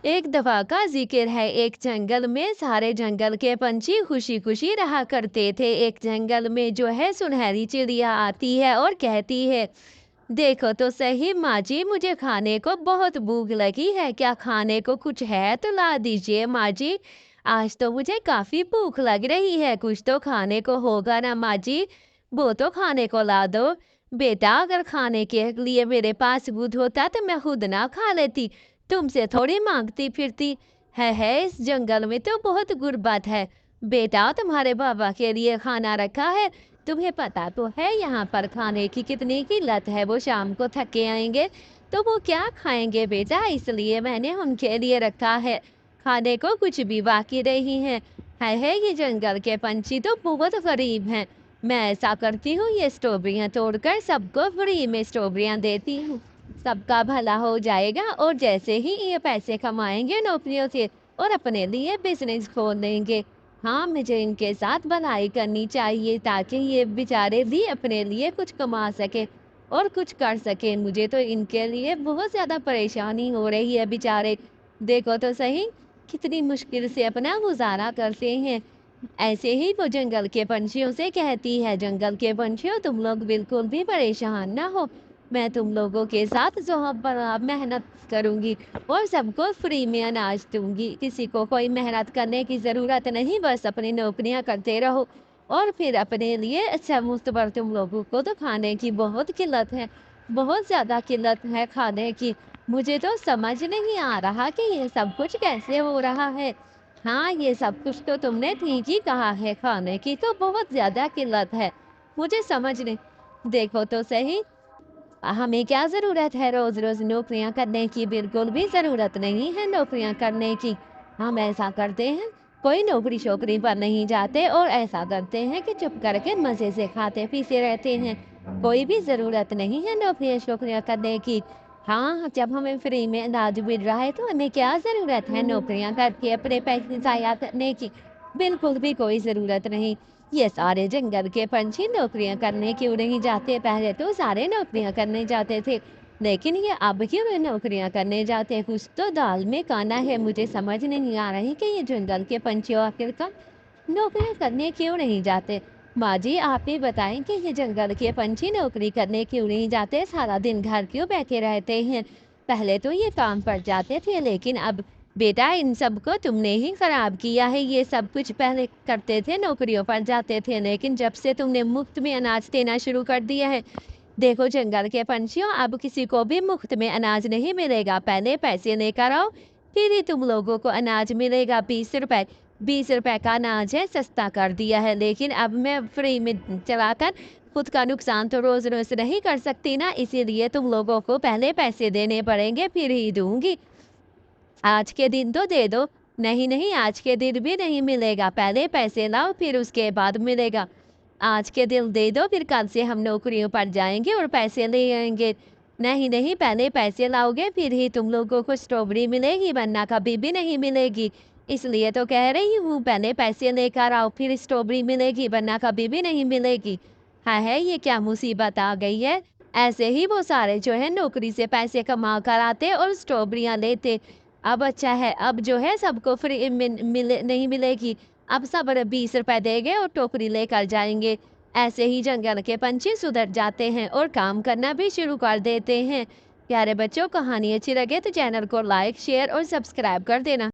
एक दफा का जिक्र है, एक जंगल में सारे जंगल के पंछी खुशी खुशी रहा करते थे। एक जंगल में जो है सुनहरी चिड़िया आती है और कहती है, देखो तो सही माँ जी, मुझे खाने को बहुत भूख लगी है, क्या खाने को कुछ है तो ला दीजिए माँ जी। आज तो मुझे काफी भूख लग रही है, कुछ तो खाने को होगा ना माँ जी, वो तो खाने को ला दो। बेटा, अगर खाने के लिए मेरे पास दूध होता तो मैं खुद ना खा लेती, तुमसे थोड़ी मांगती फिरती। है इस जंगल में तो बहुत गुर्बत है। बेटा, तुम्हारे बाबा के लिए खाना रखा है, तुम्हें पता तो है यहाँ पर खाने की कितनी किल्लत है, वो शाम को थके आएंगे तो वो क्या खाएंगे बेटा, इसलिए मैंने उनके लिए रखा है। खाने को कुछ भी बाकी नहीं है ये जंगल के पंछी तो बहुत गरीब हैं। मैं ऐसा करती हूँ, ये स्ट्रॉबेरियाँ तोड़कर सबको फ्री में स्ट्रॉबेरियाँ देती हूँ, सबका भला हो जाएगा। और जैसे ही ये पैसे कमाएंगे नौकरियों से और अपने लिए बिजनेस खोल लेंगे। हाँ, मुझे इनके साथ भलाई करनी चाहिए ताकि ये बेचारे भी अपने लिए कुछ कमा सके और कुछ कर सके। मुझे तो इनके लिए बहुत ज़्यादा परेशानी हो रही है बेचारे, देखो तो सही कितनी मुश्किल से अपना गुजारा करते हैं। ऐसे ही वो जंगल के पंछियों से कहती है, जंगल के पंछियों, तुम लोग बिल्कुल भी परेशान ना हो, मैं तुम लोगों के साथ जो मेहनत करूंगी और सबको फ्री में अनाज दूंगी, किसी को कोई मेहनत करने की ज़रूरत नहीं, बस अपनी नौकरियां करते रहो और फिर अपने लिए अच्छा मुफ्त पर। तुम लोगों को तो खाने की बहुत किल्लत है, बहुत ज़्यादा किल्लत है खाने की। मुझे तो समझ नहीं आ रहा कि ये सब कुछ कैसे हो रहा है। हाँ, ये सब कुछ तो तुमने ठीक ही कहा है, खाने की तो बहुत ज़्यादा किल्लत है, मुझे समझ नहीं। देखो तो सही, हमें क्या ज़रूरत है रोज़-रोज़ नौकरियाँ करने की, बिल्कुल भी ज़रूरत नहीं है नौकरियाँ करने की। हम ऐसा करते हैं, कोई नौकरी-शोकरी पर नहीं जाते और ऐसा करते हैं कि चुप करके मज़े से खाते-पीते रहते हैं। कोई भी ज़रूरत नहीं है नौकरियाँ-शोकरियाँ करने की। हाँ, जब हमें फ्री में अनाज मिल रहा है तो हमें क्या ज़रूरत है नौकरियाँ करके अपने पैसे ज़ाया करने की? बिल्कुल भी कोई ज़रूरत नहीं। ये सारे जंगल के पंछी नौकरियां करने क्यों नहीं जाते? पहले तो सारे नौकरियां करने जाते थे, लेकिन ये अब क्यों नौकरियां करने जाते हैं? कुछ तो दाल में काना है, मुझे समझ नहीं आ रही कि ये जंगल के पंछी आखिरकार नौकरियां करने क्यों नहीं जाते। माँ जी, आप ही बताएं कि ये जंगल के पंछी नौकरी करने क्यों नहीं जाते, सारा दिन घर क्यों बैठे रहते हैं? पहले तो ये काम पर जाते थे, लेकिन अब बेटा, इन सब को तुमने ही खराब किया है। ये सब कुछ पहले करते थे, नौकरियों पर जाते थे, लेकिन जब से तुमने मुफ्त में अनाज देना शुरू कर दिया है, देखो जंगल के पंछियों, अब किसी को भी मुफ्त में अनाज नहीं मिलेगा, पहले पैसे लेकर आओ, फिर ही तुम लोगों को अनाज मिलेगा। 20 रुपए, 20 रुपए का अनाज है, सस्ता कर दिया है, लेकिन अब मैं फ्री में चलाकर खुद का नुकसान तो रोज रोज नहीं कर सकती ना, इसीलिए तुम लोगों को पहले पैसे देने पड़ेंगे, फिर ही दूंगी। आज के दिन तो दे दो। नहीं नहीं, आज के दिन भी नहीं मिलेगा, पहले पैसे लाओ फिर उसके बाद मिलेगा। आज के दिन दे दो, फिर कल से हम नौकरियों पर जाएंगे और पैसे ले आएंगे। नहीं नहीं, पहले पैसे लाओगे फिर ही तुम लोगों को स्ट्रॉबेरी मिलेगी, वरना कभी भी नहीं मिलेगी। इसलिए तो कह रही हूँ, पहले पैसे लेकर आओ फिर स्ट्रॉबेरी मिलेगी, वरना कभी भी नहीं मिलेगी। है ये क्या मुसीबत आ गई है? ऐसे ही वो सारे जो है नौकरी से पैसे कमा कर आते और स्ट्रॉबेरियाँ लेते। अब अच्छा है, अब जो है सबको फ्री मिले नहीं मिलेगी। अब सब 20 रुपए देंगे और टोकरी लेकर जाएँगे। ऐसे ही जंगल के पंछी सुधर जाते हैं और काम करना भी शुरू कर देते हैं। प्यारे बच्चों, कहानी अच्छी लगे तो चैनल को लाइक, शेयर और सब्सक्राइब कर देना।